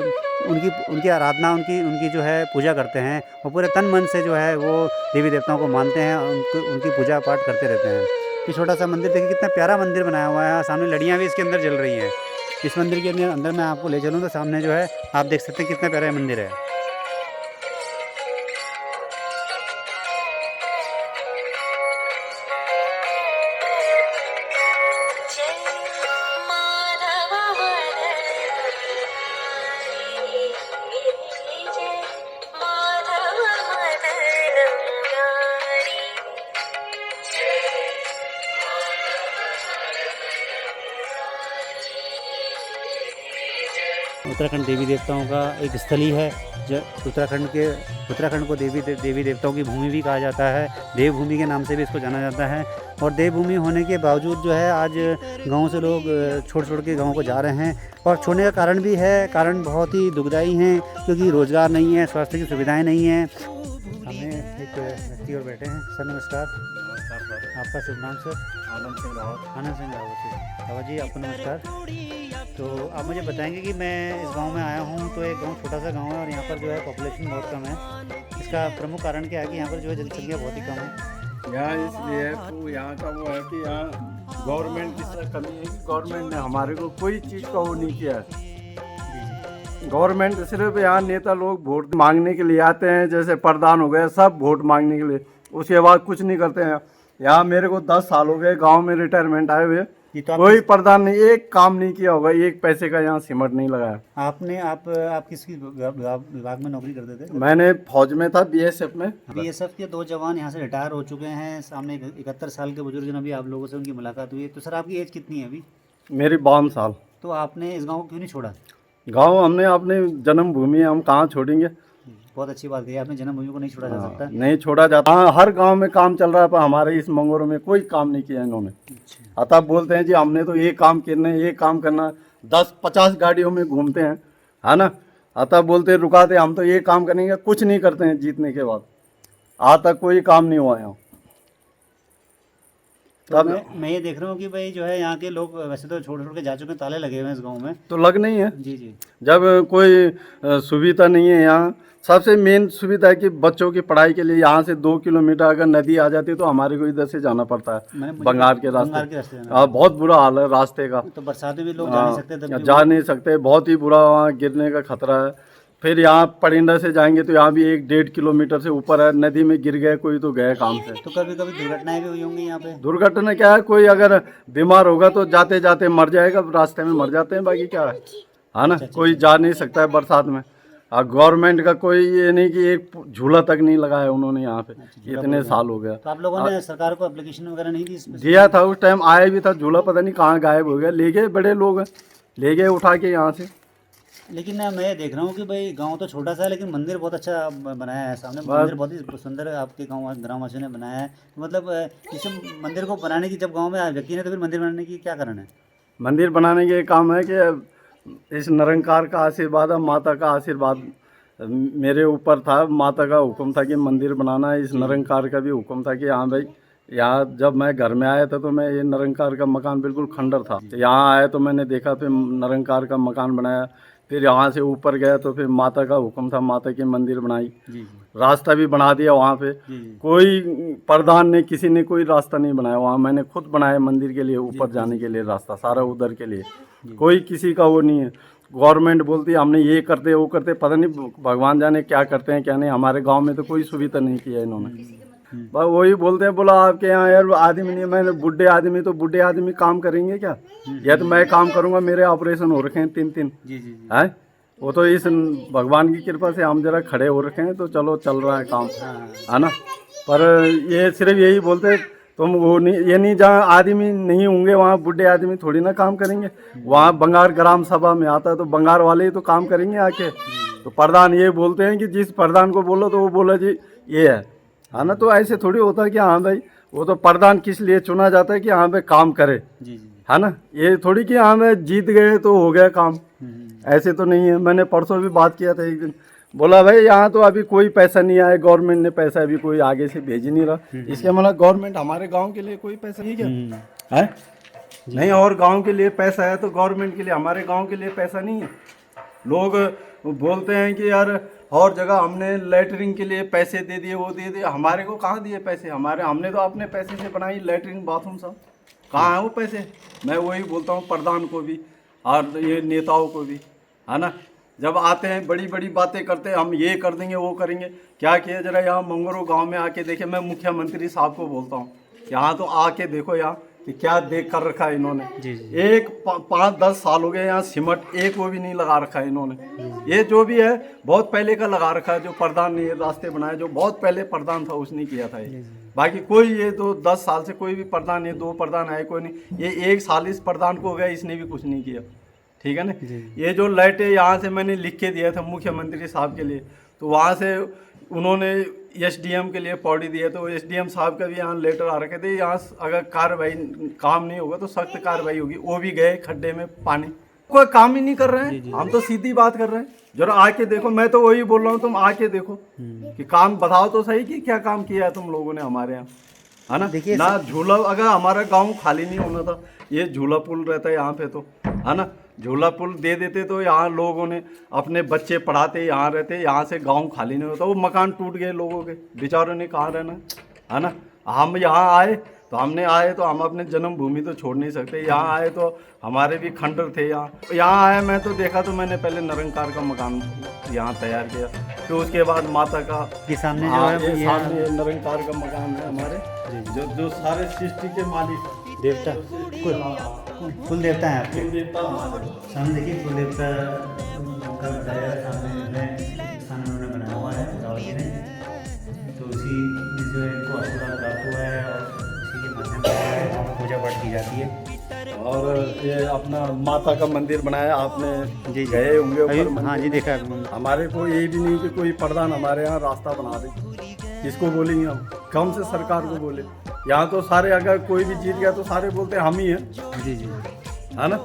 उनकी आराधना उनकी जो है पूजा करते हैं और पूरे तन मन से जो है वो देवी देवताओं को मानते हैं और उनकी पूजा पाठ करते रहते हैं। ये छोटा सा मंदिर देखिए कितना प्यारा मंदिर बनाया हुआ है। सामने लड़ियाँ भी इसके अंदर जल रही हैं। इस मंदिर के अंदर मैं आपको ले चलूँ तो सामने जो है आप देख सकते हैं कितना प्यारा मंदिर है। उत्तराखंड देवी देवताओं का एक स्थल ही है। जो उत्तराखंड को देवी देवताओं की भूमि भी कहा जाता है। देवभूमि के नाम से भी इसको जाना जाता है। और देवभूमि होने के बावजूद जो है आज गांव से लोग छोड़ के गांव को जा रहे हैं। और छोड़ने का कारण भी है, कारण बहुत ही दुखदायी हैं क्योंकि रोज़गार नहीं है, स्वास्थ्य की सुविधाएँ नहीं हैं। हमें एक व्यक्ति और बैठे हैं। सर नमस्कार। नमस्कार सर। आपका शुभ नाम सर? आनंद सिंह रावत। आनंद सिंह रावत जी। बाबा जी आपको नमस्कार। तो आप मुझे बताएंगे कि मैं इस गांव में आया हूं तो एक गांव छोटा सा गांव है और यहाँ पर जो है पॉपुलेशन बहुत कम है। इसका प्रमुख कारण क्या है कि यहाँ पर जो है जनसंख्या बहुत ही कम है? यहाँ इसलिए तो यहाँ का वो है कि यहाँ गवर्नमेंट की तरह कमी है कि गवर्नमेंट ने हमारे को कोई चीज़ का वो नहीं किया है। गवर्नमेंट सिर्फ यहाँ नेता लोग वोट मांगने के लिए आते हैं, जैसे प्रधान हो गए सब वोट मांगने के लिए, उसके बाद कुछ नहीं करते हैं। यहाँ मेरे को 10 साल हो गए गांव में रिटायरमेंट आए हुए, ये तो कोई प्रधान नहीं, एक काम नहीं किया होगा, एक पैसे का यहाँ सिमट नहीं लगाया। आप किसकी विभाग में नौकरी करते थे? मैंने फौज में था, बीएसएफ में। बीएसएफ के 2 जवान यहाँ से रिटायर हो चुके हैं। सामने 71 साल के बुजुर्ग जन, अभी आप लोगों से उनकी मुलाकात हुई है। तो सर आपकी एज कितनी है अभी? मेरी 52 साल। तो आपने इस गाँव को क्यों नहीं छोड़ा? गांव हमने अपने जन्मभूमि है, हम कहाँ छोड़ेंगे। बहुत अच्छी बात कही आपने, जन्मभूमि को नहीं छोड़ा जा सकता। नहीं छोड़ा जाता। हाँ, हर गांव में काम चल रहा है, पर हमारे इस मंगोरों में कोई काम नहीं किया इन्होंने। अतः बोलते हैं जी हमने तो ये काम करना है, ये काम करना, 10-50 गाड़ियों में घूमते हैं, है ना। अतः बोलते हैं रुकाते हम तो ये काम करेंगे, कुछ नहीं करते हैं जीतने के बाद। आज तक कोई काम नहीं हुआ यहाँ। तो मैं ये देख रहा हूँ कि भाई जो है यहाँ के लोग वैसे तो छोड़ के जा चुके हैं, ताले लगे हुए हैं इस गाँव में। तो लग नहीं है जी जी। जब कोई सुविधा नहीं है यहाँ। सबसे मेन सुविधा है कि बच्चों की पढ़ाई के लिए यहाँ से 2 किलोमीटर अगर नदी आ जाती है तो हमारे को इधर से जाना पड़ता है, बंगाल के रास्ते। बहुत बुरा हाल है रास्ते का। तो बरसात में भी लोग जा नहीं सकते, जा नहीं सकते, बहुत ही बुरा, वहाँ गिरने का खतरा है। फिर यहाँ परिंदा से जाएंगे तो यहाँ भी 1-1.5 किलोमीटर से ऊपर है, नदी में गिर गए कोई तो गए काम से। तो कभी कभी दुर्घटनाएं भी हुई होंगी यहाँ पे? दुर्घटना क्या है, कोई अगर बीमार होगा तो जाते जाते मर जाएगा, रास्ते में मर जाते हैं, बाकी क्या है ना। कोई जा नहीं सकता है बरसात में। गवर्नमेंट का कोई ये नहीं कि एक झूला तक नहीं लगाया उन्होंने यहाँ पे, इतने साल हो गया। तो आप लोगों ने सरकार को एप्लीकेशन वगैरह नहीं दी? दिया था, उस टाइम आया भी था झूला, पता नहीं कहाँ गायब हो गया। ले गए बड़े लोग, ले गए उठा के यहाँ से। लेकिन मैं देख रहा हूँ कि भाई गांव तो छोटा सा है, लेकिन मंदिर बहुत अच्छा बनाया है सामने। मंदिर बहुत ही सुंदर आपके गांव ग्रामवासियों ने बनाया है। तो मतलब इस मंदिर को बनाने की, जब गांव में व्यक्ति ने, तो फिर मंदिर बनाने की क्या कारण है? मंदिर बनाने के काम है कि इस निरंकार का आशीर्वाद है, माता का आशीर्वाद मेरे ऊपर था। माता का हुक्म था कि मंदिर बनाना है, इस निरंकार का भी हुक्म था कि हाँ भाई। यहाँ जब मैं घर में आया था तो मैं ये निरंकार का मकान बिल्कुल खंडर था। तो यहाँ आया तो मैंने देखा, फिर निरंकार का मकान बनाया। फिर यहाँ से ऊपर गया तो फिर माता का हुक्म था, माता की मंदिर बनाई। रास्ता भी बना दिया वहाँ पे। कोई प्रधान ने, किसी ने कोई रास्ता नहीं बनाया वहाँ, मैंने खुद बनाया मंदिर के लिए, ऊपर जाने के लिए रास्ता सारा उधर के लिए। कोई किसी का वो नहीं है। गवर्नमेंट बोलती है हमने ये करते वो करते, पता नहीं भगवान जाने क्या करते हैं क्या नहीं। हमारे गांव में तो कोई सुविधा नहीं किया इन्होंने। बस वही बोलते हैं, बोला आपके यहाँ यार आदमी नहीं, मैंने बुढ़े आदमी, तो बुढ़े आदमी काम करेंगे क्या? या तो मैं काम करूँगा, मेरे ऑपरेशन हो रखे हैं 3-3 है। वो तो इस भगवान की कृपा से हम जरा खड़े हो रखे हैं, तो चलो चल रहा है काम, है ना। पर ये सिर्फ यही बोलते हैं तुम वो नहीं, ये नहीं, जहाँ आदमी नहीं होंगे वहाँ बुढ़े आदमी थोड़ी ना काम करेंगे। वहाँ बंगाल ग्राम सभा में आता है तो बंगाल वाले ही तो काम करेंगे आके। तो प्रधान ये बोलते हैं कि जिस प्रधान को बोलो तो वो बोला जी ये है ना। तो ऐसे थोड़ी होता है कि हाँ भाई, वो तो प्रधान किस लिए चुना जाता है कि हाँ भाई काम करे, है ना। ये थोड़ी कि हाँ भाई जीत गए तो हो गया काम, ऐसे तो नहीं है। मैंने परसों भी बात किया था एक दिन, बोला भाई यहाँ तो अभी कोई पैसा नहीं आया, गवर्नमेंट ने पैसा अभी कोई आगे से भेज ही नहीं रहा। इसके मतलब गवर्नमेंट हमारे गांव के लिए कोई पैसा नहीं क्या है? नहीं, और गांव के लिए पैसा है तो गवर्नमेंट के लिए, हमारे गांव के लिए पैसा नहीं है। लोग बोलते हैं कि यार और जगह हमने लैटरिन के लिए पैसे दे दिए, वो दे दिए, हमारे को कहाँ दिए पैसे? हमने तो अपने पैसे से बनाई लैटरिन बाथरूम सब, कहाँ है वो पैसे? मैं वही बोलता हूँ प्रधान को भी और ये नेताओं को भी, है ना। जब आते हैं बड़ी बड़ी बातें करते हैं, हम ये कर देंगे वो करेंगे, क्या किया जरा यहाँ मंगोरो गांव में आके देखे। मैं मुख्यमंत्री साहब को बोलता हूँ यहाँ तो आके देखो यहाँ कि क्या देख कर रखा है इन्होंने। एक 5-10 साल हो गए यहाँ सीमेंट एक वो भी नहीं लगा रखा है इन्होंने। ये जो भी है बहुत पहले का लगा रखा है, जो प्रधान ने ये रास्ते बनाए, जो बहुत पहले प्रधान था उसने किया था ये। बाकी कोई ये तो 10 साल से कोई भी प्रधान, ये 2 प्रधान आए कोई नहीं, ये 1 साल इस प्रधान को हो गया, इसने भी कुछ नहीं किया, ठीक है ना। ये जो लाइटें यहाँ से मैंने लिख के दिया था मुख्यमंत्री साहब के लिए, तो वहाँ से उन्होंने एसडीएम के लिए पौड़ी दिया, तो एसडीएम साहब का भी यहाँ लेटर आ रखे थे, यहाँ अगर कार्रवाई काम नहीं होगा तो सख्त कार्रवाई होगी। वो भी गए खड्डे में पानी, कोई काम ही नहीं कर रहे हैं। हम तो सीधी बात कर रहे हैं, जरा आके देखो। मैं तो वही बोल रहा हूँ, तुम आके देखो कि काम बताओ तो सही कि क्या काम किया है तुम लोगों ने हमारे यहाँ, है ना। देखिए ना झूला, अगर हमारा गाँव खाली नहीं होना था, ये झूला पुल रहता है यहाँ पे तो, है ना। झूला पुल दे देते तो यहाँ लोगों ने अपने बच्चे पढ़ाते, यहाँ रहते, यहाँ से गांव खाली नहीं होता। वो मकान टूट गए लोगों के, बेचारों ने कहाँ रहना, है ना। हम यहाँ आए तो हमने आए तो हम अपने जन्मभूमि तो छोड़ नहीं सकते। यहाँ आए तो हमारे भी खंडर थे यहाँ आए मैं तो देखा तो मैंने पहले निरंकार का मकान यहाँ तैयार किया, फिर उसके बाद माता का ये सामने जो हाँ, है ये ये सामने ये निरंकार का मकान है हमारे, जो सारे सृष्टि के मालिक देवता कुल देवता है आपके। देवता हमारे। सामने देखिए कुल देवता का बताया सामने स्थान उन्होंने बनाया हुआ है रावल जी ने, तो उसी में जो है इनको आशीर्वाद प्राप्त हुआ है और उसी के माध्यम से पूजा पाठ की जाती है। और ये अपना माता का मंदिर बनाया आपने जी गए होंगे ऊपर अभी- मंदिर। हाँ जी देखा है। हमारे को ये भी नहीं कि कोई प्रधान हमारे यहाँ रास्ता बना दे, किसको बोलेंगे हम, कौन से सरकार को बोले। यहाँ तो सारे अगर कोई भी जीत गया तो सारे बोलते हम ही हैं, जी जी। है ना।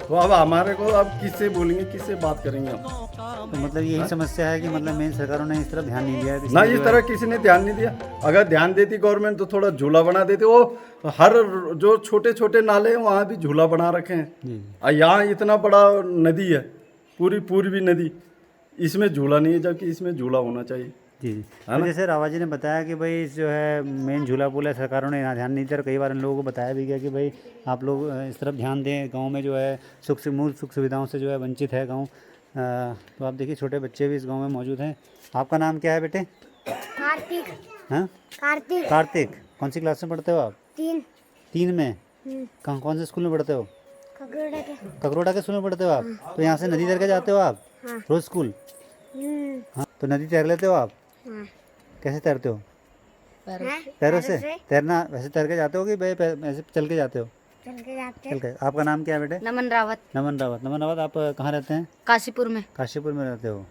तो अब हमारे को अब किससे बोलेंगे, किससे बात करेंगे हम। तो मतलब यही समस्या है कि मतलब मेन सरकारों ने इस तरफ ध्यान नहीं दिया है। ना इसलिए इस जो तरह है- किसी ने ध्यान नहीं दिया। अगर ध्यान देती गवर्नमेंट तो थोड़ा झूला बना देती। वो हर जो छोटे छोटे नाले हैं वहाँ भी झूला बना रखे हैं। जी और यहाँ इतना बड़ा नदी है, पूरी पूर्वी नदी, इसमें झूला नहीं है, जबकि इसमें झूला होना चाहिए। जी जी। है तो ना? जैसे रावत जी ने बताया कि भाई जो है मेन झूला पुल है, सरकारों ने यहाँ ध्यान नहीं दिया। और कई बार इन लोगों को बताया भी गया कि भाई आप लोग इस तरफ ध्यान दें, गांव में जो है मूल सुख सुविधाओं से जो है वंचित है गांव। तो आप देखिए छोटे बच्चे भी इस गांव में मौजूद हैं। आपका नाम क्या है बेटे? कार्तिक हाँ कार्तिक कार्तिक। कौन सी क्लास में पढ़ते हो आप? 3 में। कहाँ कौन से स्कूल में पढ़ते हो? खगड़े के ककरोटा के स्कूल में पढ़ते हो आप? तो यहाँ से नदी तैर के जाते हो आप रोज स्कूल? हाँ तो नदी तैर लेते हो आप? कैसे तैरते हो? पैरों से तैरना? वैसे तैर के जाते हो कि भाई ऐसे चल के जाते हो? चल के जाते चल के। आपका नाम क्या है बेटे? नमन रावत, नमन रावत। नमन रावत, आप कहाँ रहते हैं? काशीपुर में। काशीपुर में रहते हो।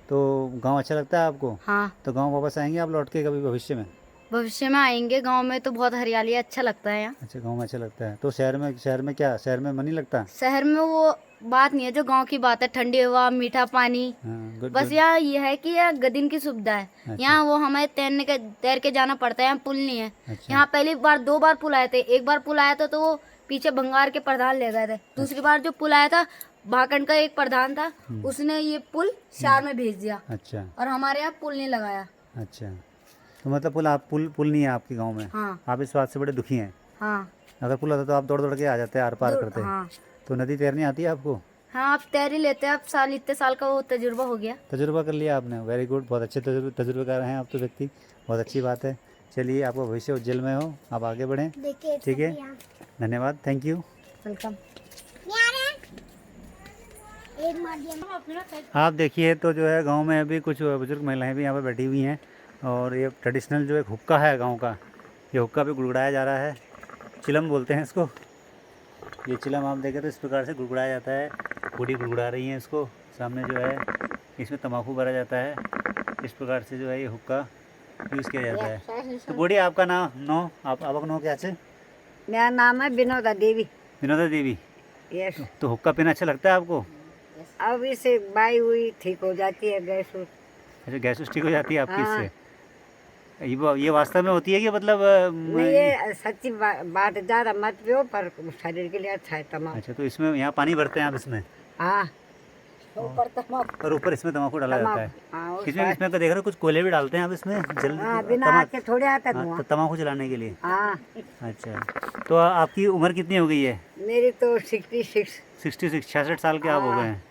तो गांव अच्छा लगता है आपको? हाँ, तो गांव वापस आएंगे आप लौट के कभी भविष्य में? भविष्य में आएंगे। गांव में तो बहुत हरियाली है, अच्छा लगता है यहाँ। अच्छा गांव में अच्छा लगता है। तो शहर में क्या, शहर में मन नहीं लगता? शहर में वो बात नहीं है जो गांव की बात है, ठंडी हवा, मीठा पानी। हाँ गुड बस यहाँ ये है कि यहाँ गदिन की सुविधा है। अच्छा। यहाँ वो हमें तैर के जाना पड़ता है, यहाँ पुल नहीं है। अच्छा। यहाँ पहली बार 2 बार पुल आए थे। एक बार पुल आया था तो वो पीछे भंगार के प्रधान ले गए थे। दूसरी बार जो पुल आया था, भाखंड का एक प्रधान था, उसने ये पुल शहर में भेज दिया अच्छा और हमारे यहाँ पुल नहीं लगाया। अच्छा। तो मतलब पुल नहीं है आपके गांव में? हाँ आप इस बात से बड़े दुखी हैं? हाँ अगर पुल होता तो आप दौड़ दौड़ के आ जाते, आर पार करते। हाँ तो नदी तैरनी आती है आपको? हाँ, आप तैर ही लेते हैं। आप इतने साल का वो तजुर्बा हो गया। तजुर्बा कर लिया आपने, वेरी गुड। बहुत अच्छे तजुर्बेकार हैं आप तो व्यक्ति, बहुत अच्छी बात है। चलिए आपका भविष्य उज्जवल में हो, आप आगे बढ़ें। देखिए ठीक है, धन्यवाद, थैंक यू। वेलकम। एक माध्यम आप देखिए तो जो है गांव में अभी कुछ बुजुर्ग महिलाएं भी यहाँ पर बैठी हुई हैं और ये ट्रेडिशनल जो एक हुक्का है गांव का, ये हुक्का भी गुड़गुड़ाया जा रहा है। चिलम बोलते हैं इसको। ये चिलम आप देखें तो इस प्रकार से गुड़गुड़ाया जाता है। बूढ़ी गुड़गुड़ा रही हैं इसको। सामने जो है इसमें तम्बाकू भरा जाता है। इस प्रकार से जो है ये हुक्का यूज़ किया जाता है। तो बूढ़ी आपका नाम आपका नाम क्या है? मेरा नाम है विनोदा देवी। विनोदा देवी। यस। तो हुक्का पीना अच्छा लगता है आपको? अब इसे बाई हुई ठीक हो जाती है गैस। अच्छा गैस ठीक हो जाती है आपकी हाँ। इससे? ये वास्तव में होती है कि मतलब नहीं, ये सच्ची बात ज़्यादा मत पियो, पर शरीर के लिए अच्छा है तमाकू। अच्छा तो इसमें यहाँ पानी भरते हैं आप इसमें हाँ, ऊपर तमाकू। और ऊपर इसमें तम्बाकू डाला जाता है। हाँ, इसमें तो देख रहे हो कुछ कोयले भी डालते हैं आप इसमें हाँ, बिना आग के थोड़े आता हाँ, धुआं। तो तम्बाकू जलाने के लिए। हाँ, अच्छा तो आपकी उम्र कितनी हो गई है? मेरी तो 66। 66, 66 साल के आप हो गए हैं।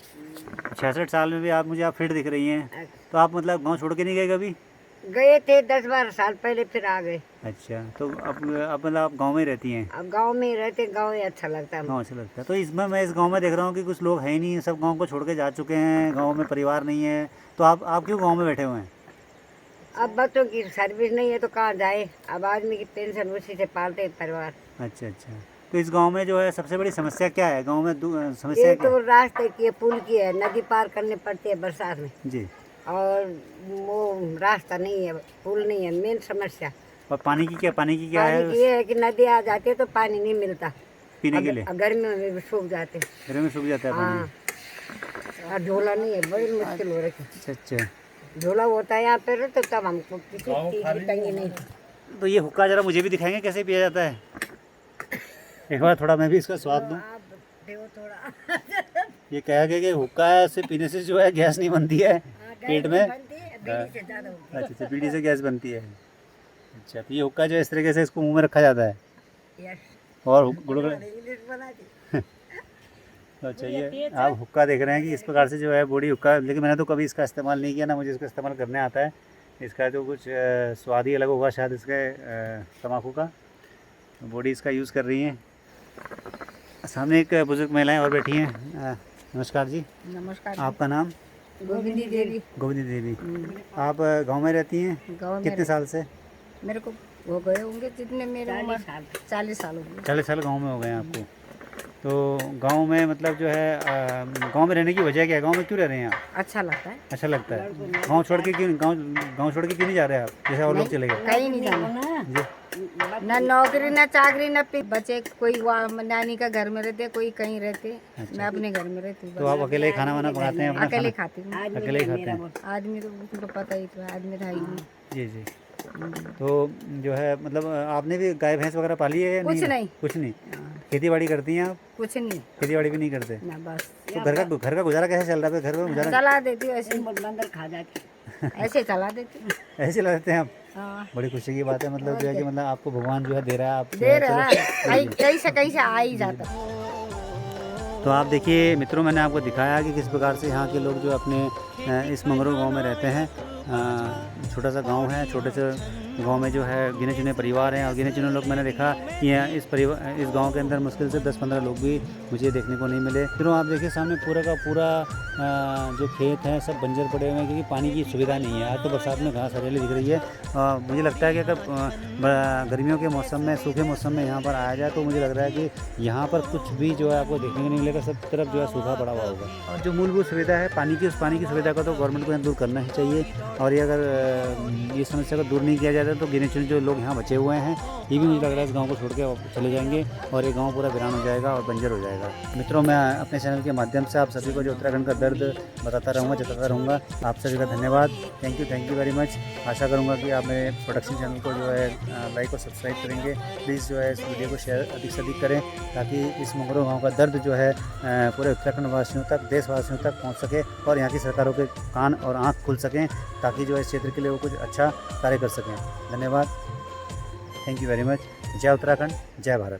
66 साल में भी आप फिट दिख रही हैं। तो आप मतलब गांव छोड़ के नहीं गए कभी? गए थे 10-12 साल पहले, फिर आ गए। अच्छा तो अब मतलब आप गांव में ही रहती हैं? अब गांव में ही रहते, गांव ही अच्छा लगता है। गाँव अच्छा लगता है। तो इसमें मैं इस गांव में देख रहा हूँ कि कुछ लोग हैं ही नहीं, सब गांव को छोड़ के जा चुके हैं, गांव में परिवार नहीं है। तो आप क्यों गांव में बैठे हुए हैं? अब बच्चों की सर्विस नहीं है तो कहाँ जाए। अब आदमी की पेंशन उसी से पालते हैं परिवार। अच्छा अच्छा। तो इस गांव में जो है सबसे बड़ी समस्या क्या है? गांव में समस्या ये क्या तो रास्ते की है, पुल की है, नदी पार करनी पड़ती है बरसात में, है? जी। और वो रास्ता नहीं है, पुल नहीं है, मेन समस्या। और पानी की क्या पानी है? की ये है कि नदी आ जाती है तो पानी नहीं मिलता पीने के लिए? गर्मियों में भी सूख जाते। घरों में सूख जाता है पानी। हाँ, और झोला नहीं है, बड़ी मुश्किल हो रही है। अच्छा अच्छा। झोला होता है यहाँ पे तो तब हमको किसी चीज की तंगी नहीं। तो ये हुक्का जरा मुझे भी दिखाएंगे कैसे पिया जाता है? एक बार थोड़ा मैं भी इसका स्वाद दूँ। आप देखो थोड़ा। ये कहा गया कि हुक्का है, इससे पीने से जो है गैस नहीं बनती है पेट में। बनती है, बीड़ी से ज्यादा होती है। अच्छा अच्छा, बीड़ी से गैस बनती है। अच्छा तो ये हुक्का जो है इस तरीके से इसको मुंह में रखा जाता है। यस और गुड़गुड़ा इंग्लिश बना दी। तो चाहिए आप हुक्का देख रहे हैं कि इस प्रकार से जो है बॉडी हुक्का, लेकिन मैंने तो कभी इसका इस्तेमाल नहीं किया, ना मुझे इसका इस्तेमाल करने आता है। इसका जो कुछ स्वाद ही अलग होगा शायद इसके तम्बाकू का। बॉडी इसका यूज़ कर रही हैं। सामने एक बुजुर्ग महिलाएं और बैठी हैं। नमस्कार जी, नमस्कार। आपका नाम? गोविंदी देवी। गोविंदी देवी। आप गांव में रहती हैं? गाँव कितने साल से? मेरे को हो गए होंगे जितने मेरे उम्र 40 साल हो गए। 40 साल गांव में हो गए हैं आपको। तो गांव में मतलब जो है गांव में रहने की वजह क्या है? गांव में क्यों रह रहे हैं आप? अच्छा लगता है। अच्छा लगता है। गांव छोड़ के क्यों गांव छोड़ के क्यों नहीं जा रहे आप, जैसे और लोग चले गए? कहीं नहीं जाना, जी। न नौकरी न चाकरी न बच्चे, कोई नानी का घर में रहते, कोई कहीं रहते। मैं अपने घर में रहती हूँ। तो आप अकेले ही खाना वाना पकाते हैं? अपना अकेले खाना? खाती हूँ। अकेले ही खाते हैं? आदमी तो उनको पता ही तो है, आदमी था ही नहीं। जी जी। तो जो है मतलब आपने भी गाय भैंस वगैरह पाली है या कुछ नहीं। कुछ नहीं। खेती बाड़ी करती हैं आप? कुछ नहीं खेती बाड़ी भी नहीं करते? ना, बस तो घर का गुजारा कैसे चल रहा है? घर का गुजारा चला देती हूँ ऐसे, बंदर खा जाती ऐसे चला देती हूँ। ऐसे चला देते हैं आप? हाँ, बड़ी खुशी की बात है, मतलब जो है कि मतलब आपको भगवान जो है दे रहा है, आप दे रहा है, कहीं से आ ही जाता। तो आप देखिए मित्रों, मैंने आपको दिखाया कि किस प्रकार से यहाँ के लोग जो अपने इस मंगरू गांव में रहते हैं। छोटा सा गांव है, छोटे से गांव में जो है गिने चुने परिवार हैं, और गिने चुने लोग मैंने देखा कि इस गांव के अंदर मुश्किल से 10-15 लोग भी मुझे देखने को नहीं मिले। फिर आप देखिए सामने पूरा का पूरा जो खेत है सब बंजर पड़े हुए हैं, क्योंकि पानी की सुविधा नहीं है। आज तो बरसात में घास हरियाली दिख रही है। मुझे लगता है कि अगर गर्मियों के मौसम में, सूखे मौसम में यहाँ पर आया जाए तो मुझे लग रहा है कि यहाँ पर कुछ भी जो है आपको देखने को नहीं मिलेगा, सब तरफ जो है सूखा पड़ा हुआ होगा। और जो मूलभूत सुविधा है पानी की, उस पानी की सुविधा को तो गवर्नमेंट को दूर करना ही चाहिए। और ये अगर ये समस्या को दूर नहीं किया जाता तो गिने चुने जो लोग यहाँ बचे हुए हैं, ये भी मुझे लग रहा है इस गांव को छोड़ के वापस चले जाएंगे और ये गांव पूरा वीरान हो जाएगा और बंजर हो जाएगा। मित्रों, मैं अपने चैनल के माध्यम से आप सभी को जो उत्तराखंड का दर्द बताता रहूँगा, जताता रहूँगा। आप सभी का धन्यवाद। Thank you very much. आशा करूँगा कि आप मेरे प्रोडक्शन चैनल को जो है लाइक और सब्सक्राइब करेंगे। प्लीज़ जो है इस वीडियो को शेयर अधिक से अधिक करें, ताकि इस मंगरू गाँव का दर्द जो है पूरे उत्तराखंड वासियों तक, देशवासियों तक पहुँच सके और यहाँ की सरकारों के कान और आँख खुल सकें, ताकि जो है इस क्षेत्र के लिए वो कुछ अच्छा कार्य कर सकें। धन्यवाद। Thank you very much. जय उत्तराखंड, जय भारत।